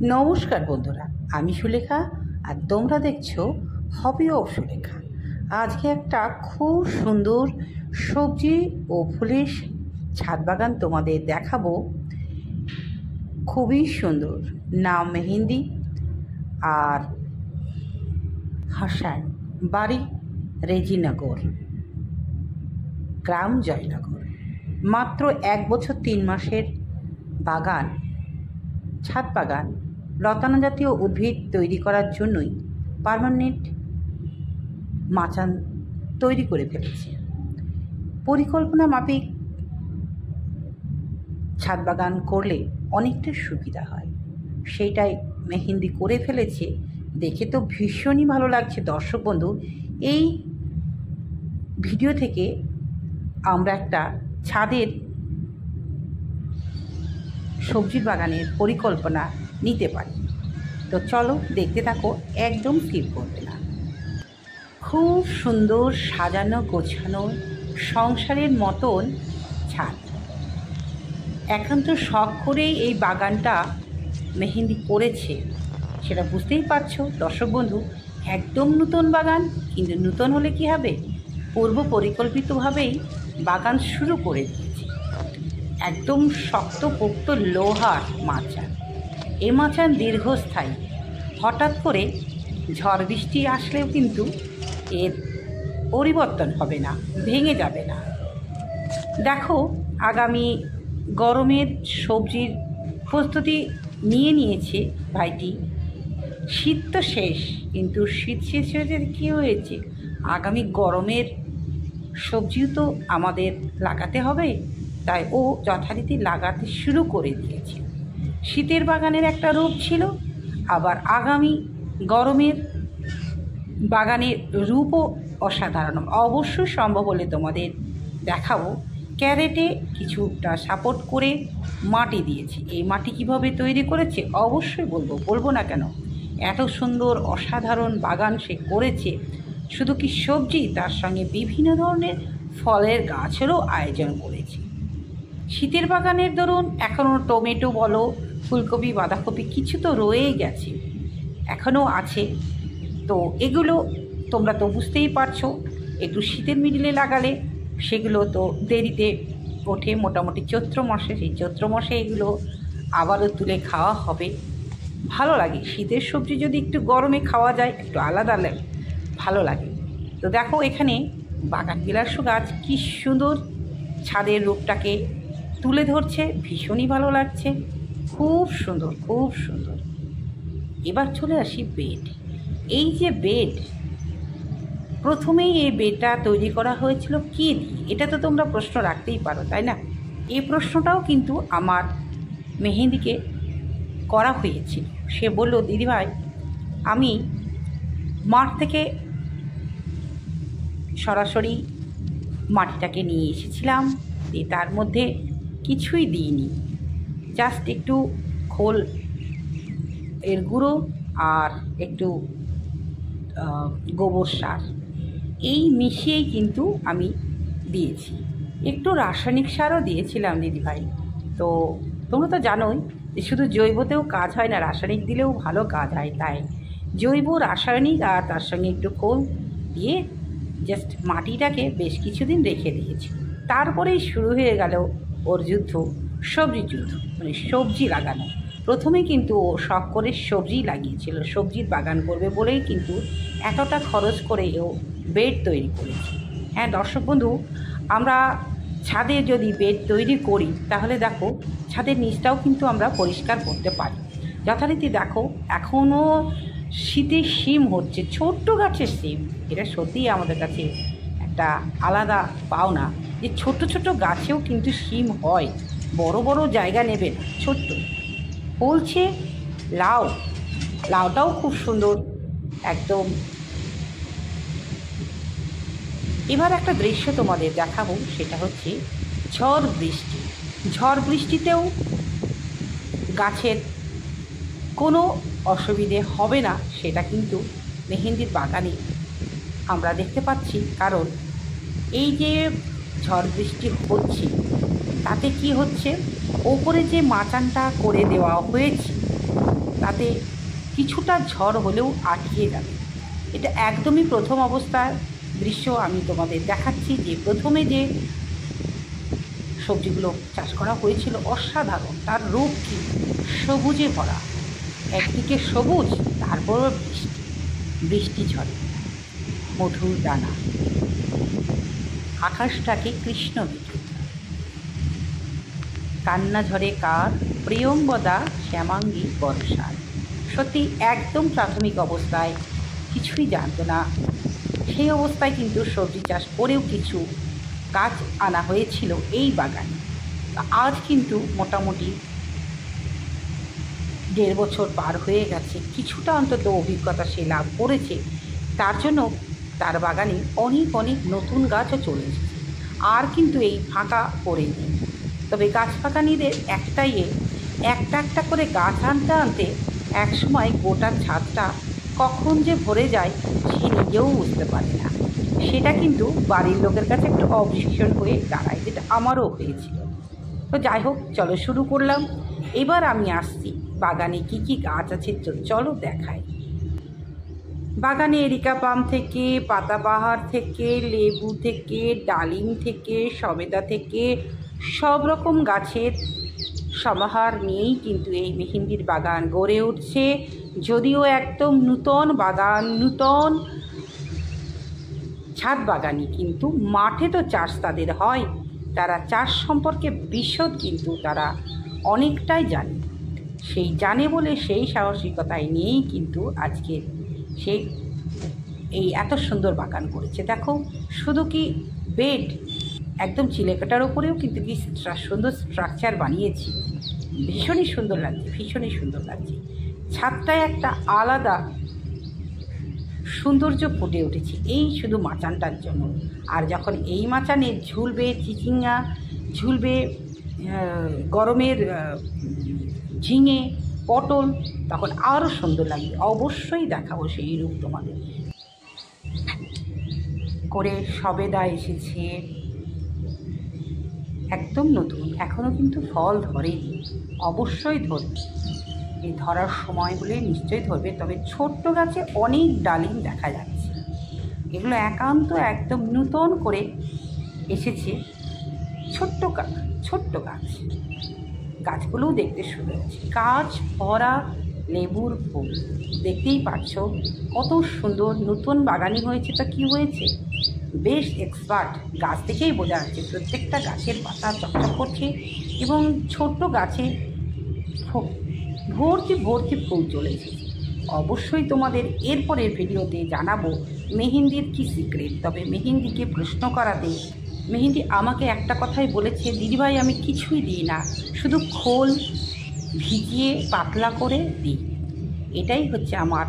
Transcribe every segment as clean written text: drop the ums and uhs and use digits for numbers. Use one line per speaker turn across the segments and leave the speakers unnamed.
নমস্কার বন্ধুরা, আমি সুলেখা আর তোমরা দেখছো হবি অফ সুলেখা। আজকে একটা খুব সুন্দর সবজি ও ফুলের ছাদ বাগান তোমাদের দেখাবো। খুবই সুন্দর, নাম মেহেন্দি আর হাসান, বাড়ি রেজিনগর, গ্রাম জয়নগর। মাত্র 1 বছর 3 মাসের বাগান, ছাদ বাগান লতানো জাতীয় উদ্ভিদ তৈরি করার জন্যই পার্মানেন্ট মাচান তৈরি করে ফেলেছে। পরিকল্পনা মাফিক ছাদ বাগান করলে অনেকটা সুবিধা হয়, সেইটাই মেহেন্দি করে ফেলেছে। দেখে তো ভীষণই ভালো লাগছে দর্শক বন্ধু। এই ভিডিও থেকে আমরা একটা ছাদের সবজির বাগানের পরিকল্পনা নিতে পারি। তো চলো দেখতে থাকো, একদম স্কিপ করবে না। খুব সুন্দর সাজানো গোছানো সংসারের মতন ছাদ। একান্ত শখ করেই এই বাগানটা মেহেন্দি করেছে, সেটা বুঝতেই পারছো দর্শক বন্ধু। একদম নতুন বাগান, কিন্তু নতুন হলে কি হবে, পূর্ব পরিকল্পিতভাবেই বাগান শুরু করে দিয়েছে। একদম শক্তপোক্ত লোহার মাচান। এ মাচান দীর্ঘস্থায়ী, হঠাৎ করে ঝড় বৃষ্টি আসলেও কিন্তু এর পরিবর্তন হবে না, ভেঙে যাবে না। দেখো, আগামী গরমের সবজির প্রস্তুতি নিয়ে নিয়েছে ভাইটি। শীত তো শেষ, কিন্তু শীত শেষ হয়েছে কী হয়েছে, আগামী গরমের সবজিও তো আমাদের লাগাতে হবে। তাই ও যথারীতি লাগাতে শুরু করে দিয়েছে। শীতের বাগানের একটা রূপ ছিল, আবার আগামী গরমের বাগানের রূপও অসাধারণ। অবশ্যই সম্ভব হলে তোমাদের দেখাবো। ক্যারেটে কিছুটা সাপোর্ট করে মাটি দিয়েছে। এই মাটি কিভাবে তৈরি করেছে অবশ্যই বলবো না কেন। এত সুন্দর অসাধারণ বাগান সে করেছে। শুধু কি সবজি, তার সঙ্গে বিভিন্ন ধরনের ফলের গাছেরও আয়োজন করেছে। শীতের বাগানের ধরুন এখনও টমেটো বলো, ফুলকপি, বাঁধাকপি কিছু তো রয়েই গেছে, এখনও আছে। তো এগুলো তোমরা তো বুঝতেই পারছো, একটু শীতের মিডিলে লাগালে সেগুলো তো দেরিতে ওঠে, মোটামুটি চৈত্র মাসে। সেই চৈত্র মাসে এগুলো আবারও তুলে খাওয়া হবে। ভালো লাগে শীতের সবজি যদি একটু গরমে খাওয়া যায়, একটু আলাদা ভালো লাগে। তো দেখো, এখানে বাগান বিলাস গাছ কী সুন্দর ছাদের রূপটাকে তুলে ধরছে, ভীষণই ভালো লাগছে। খুব সুন্দর, খুব সুন্দর। এবার চলে আসি বেড। এই যে বেড, প্রথমেই এই বেডটা তৈরি করা হয়েছিল কী দিয়ে, এটা তো তোমরা প্রশ্ন রাখতেই পারো, তাই না? এই প্রশ্নটাও কিন্তু আমার মেহেন্দিকে করা হয়েছিল। সে বলল, দিদিভাই আমি মাঠ থেকে সরাসরি মাটিটাকে নিয়ে এসেছিলাম, তার মধ্যে কিছুই দিইনি, জাস্ট একটু খোল এর গুঁড়ো আর একটু গোবর সার, এই মিশিয়েই কিন্তু আমি দিয়েছি। একটু রাসায়নিক সারও দিয়েছিলাম দিদিভাই। তো তোমরা তো জানোই যে শুধু জৈবতেও কাজ হয় না, রাসায়নিক দিলেও ভালো কাজ হয়। তাই জৈব, রাসায়নিক আর তার সঙ্গে একটু খোল দিয়ে জাস্ট মাটিটাকে বেশ কিছুদিন রেখে দিয়েছি। তারপরেই শুরু হয়ে গেল ওর যুদ্ধ, সবজির যুদ্ধ, মানে সবজি লাগানো। প্রথমে কিন্তু ও শখ করে সবজি লাগিয়েছিল, সবজির বাগান করবে বলেই কিন্তু এতটা খরচ করে ও বেড তৈরি করেছে। হ্যাঁ দর্শক বন্ধু, আমরা ছাদে যদি বেড তৈরি করি তাহলে দেখো ছাদের নিচটাও কিন্তু আমরা পরিষ্কার করতে পারি যথারীতি। দেখো এখনও শীতে শিম হচ্ছে, ছোট্ট গাছের শিম। এটা সত্যিই আমাদের কাছে একটা আলাদা পাওনা যে ছোট ছোট গাছেও কিন্তু শিম হয়। বড় বড় জায়গা নেবে না, ছোট্ট ফলছে। লাউটাও খুব সুন্দর একদম। এবার একটা দৃশ্য তোমাদের দেখাবো, সেটা হচ্ছে ঝড় বৃষ্টি। ঝড় বৃষ্টিতেও গাছের কোনো অসুবিধে হবে না, সেটা কিন্তু মেহেন্দির বাগানে আমরা দেখতে পাচ্ছি। কারণ এই যে ঝড় বৃষ্টি হচ্ছে, তাতে কি হচ্ছে, ওপরে যে মাচানটা করে দেওয়া হয়েছে তাতে কিছুটা ঝড় হলেও আটকে যাবে। এটা একদমই প্রথম অবস্থার দৃশ্য আমি তোমাদের দেখাচ্ছি, যে প্রথমে যে সবজিগুলো চাষ করা হয়েছিল অসাধারণ, তার রূপ কি সবুজে ভরা, একদিকে সবুজ, তারপরও বৃষ্টি ঝরে, মধুর দানা, আকাশটাকে কৃষ্ণ বিকে, কান্না ঝরে কার প্রিয়ঙ্গদা শ্যামাঙ্গী বর্ষার। সত্যি একদম প্রাথমিক অবস্থায় কিছুই জানতো না, সেই অবস্থায় কিন্তু সবজি চাষ করেও কিছু গাছ আনা হয়েছিল এই বাগানে। আজ কিন্তু মোটামুটি 1.5 বছর পার হয়ে গেছে, কিছুটা অন্তত অভিজ্ঞতা সে লাভ করেছে, তার জন্য তার বাগানে অনেক অনেক নতুন গাছও চলে এসেছে, আর কিন্তু এই ফাঁকা পড়ে নেই। তবে গাছ বাগানিদের একটা একটা করে গাছ আনতে আনতে একসময় গোটা ছাদটা কখন যে ভরে যায় সে নিজেও বুঝতে পারে না। সেটা কিন্তু বাড়ির লোকের কাছে একটু অবজেকশন হয়ে দাঁড়ায়, যেটা আমারও হয়েছিল। তো যাই হোক, চলো শুরু করলাম। এবার আমি আসছি বাগানে কি কি গাছ আছে, চলো দেখাই। বাগানে এরিকা পাম থেকে, পাতাবাহার থেকে, লেবু থেকে, ডালিম থেকে, সবেদা থেকে সব রকম গাছের সমাহার নিয়েই কিন্তু এই মেহেন্দির বাগান গড়ে উঠছে। যদিও একদম নূতন বাগান, নূতন ছাদ বাগানি, কিন্তু মাঠে তো চাষ তাদের হয়, তারা চাষ সম্পর্কে বিশদ কিন্তু তারা অনেকটাই জানে। সেই জানে বলে সেই সাহসিকতায় নিয়েই কিন্তু আজকে সেই এই এত সুন্দর বাগান করেছে। দেখো, শুধু কি বেড, একদম চিলেকাটার ওপরেও কিন্তু কি সুন্দর স্ট্রাকচার বানিয়েছি, ভীষণই সুন্দর লাগছে, ভীষণই সুন্দর লাগছে। ছাদটায় একটা আলাদা সৌন্দর্য ফুটে উঠেছে এই শুধু মাচানটার জন্য। আর যখন এই মাচানে ঝুলবে চিচিঙ্গা, ঝুলবে গরমের ঝিঙে, পটল, তখন আরও সুন্দর লাগবে। অবশ্যই দেখাবো সেই রূপ তোমাদের। করে সবেদা এসেছে, একদম নতুন, এখনও কিন্তু ফল ধরেনি, অবশ্যই ধরবে, এই ধরার সময় বলে নিশ্চয়ই ধরবে। তবে ছোট্ট গাছে অনেক ডালিম দেখা যাচ্ছে, এগুলো একান্ত একদম নূতন করে এসেছে, ছোট্ট গাছ, গাছগুলোও দেখতে সুন্দর আছে। গাছ ভরা লেবুর ফুল, দেখতেই পাচ্ছ কত সুন্দর। নতুন বাগানি হয়েছে তা কি হয়েছে, বেশ এক্সপার্ট, গাছ থেকেই বোঝা যাচ্ছে। প্রত্যেকটা গাছের পাতা চকচক করছে এবং ছোট্ট গাছে ভর্তি ভর্তি ফুল চলে এসেছে। অবশ্যই তোমাদের এরপরের ভিডিওতে জানাবো মেহেন্দির কি সিক্রেট। তবে মেহেন্দিকে প্রশ্ন করাতে মেহেন্দি আমাকে একটা কথাই বলেছে, দিদিভাই আমি কিছুই দিই না, শুধু খোল ভিজিয়ে পাতলা করে দিই, এটাই হচ্ছে আমার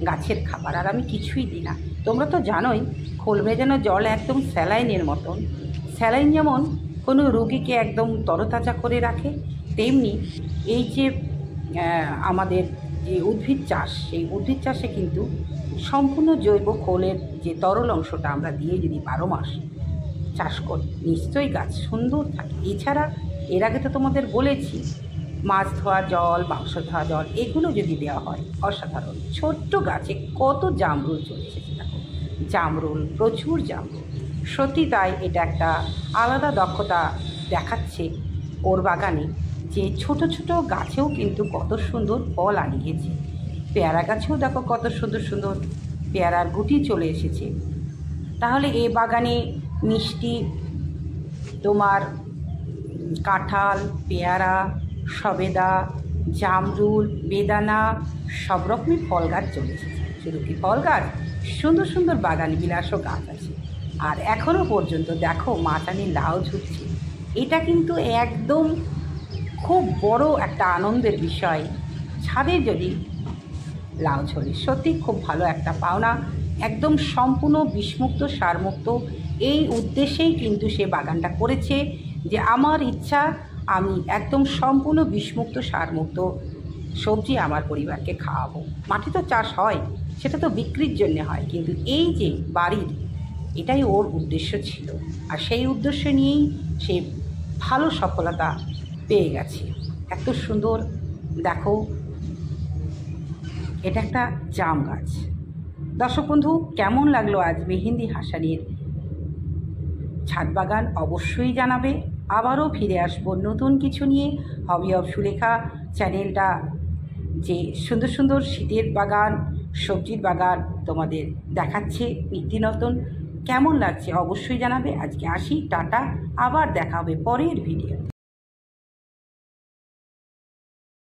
গাছের খাবার, আর আমি কিছুই দিই না। তোমরা তো জানোই খোল ভেজানো জল একদম স্যালাইনের মতন। স্যালাইন যেমন কোনো রোগীকে একদম তরতাজা করে রাখে, তেমনি এই যে আমাদের যে উদ্ভিদ চাষ, সেই উদ্ভিদ চাষে কিন্তু সম্পূর্ণ জৈব খোলের যে তরল অংশটা আমরা দিয়ে যদি 12 মাস চাষ করি, নিশ্চয়ই গাছ সুন্দর থাকে। এছাড়া এর আগে তো তোমাদের বলেছি, মাছ ধোয়া জল, মাংস ধোয়া জল, এগুলো যদি দেওয়া হয় অসাধারণ। ছোট্ট গাছে কত জামরুল চলে এসেছে, দেখো জামরুল, প্রচুর জামরুল। সত্যি তাই, এটা একটা আলাদা দক্ষতা দেখাচ্ছে ওর বাগানে, যে ছোট ছোট গাছেও কিন্তু কত সুন্দর ফল আনিয়েছে। পেয়ারা গাছেও দেখো কত সুন্দর সুন্দর পেয়ারার গুটি চলে এসেছে। তাহলে এ বাগানে মিষ্টি তোমার কাঁঠাল, পেয়ারা, সবেদা, জামরুল, বেদানা সব রকমই ফল গাছ চলে এসেছে। শুধু কি ফল গাছ, সুন্দর সুন্দর বাগান বিলাসও গাছ আছে। আর এখনও পর্যন্ত দেখো মাচানে লাউ ঝুটছে, এটা কিন্তু একদম খুব বড় একটা আনন্দের বিষয়। ছাদে যদি লাউ ঝরে সত্যি খুব ভালো একটা পাওনা, একদম সম্পূর্ণ বিষমুক্ত, সারমুক্ত। এই উদ্দেশ্যেই কিন্তু সে বাগানটা করেছে, যে আমার ইচ্ছা আমি একদম সম্পূর্ণ বিষমুক্ত, সারমুক্ত সবজি আমার পরিবারকে খাওয়াবো। মাঠে তো চাষ হয়, সেটা তো বিক্রির জন্যে হয়, কিন্তু এই যে বাড়ির, এটাই ওর উদ্দেশ্য ছিল। আর সেই উদ্দেশ্য নিয়েই সে ভালো সফলতা পেয়ে গেছে। এত সুন্দর দেখো এটা একটা জাম গাছ। দর্শক বন্ধু, কেমন লাগলো আজ মেহেন্দি হাসানের ছাদ বাগান অবশ্যই জানাবে। আবারও ফিরে আসবো নতুন কিছু নিয়ে। হবি অফ সুলেখা চ্যানেলটা যে সুন্দর সুন্দর শীতের বাগান, সবজির বাগান তোমাদের দেখাচ্ছে নিত্য নতুন। কেমন লাগছে অবশ্যই জানাবে। আজকে আসি, টাটা, আবার দেখা হবে পরের ভিডিও।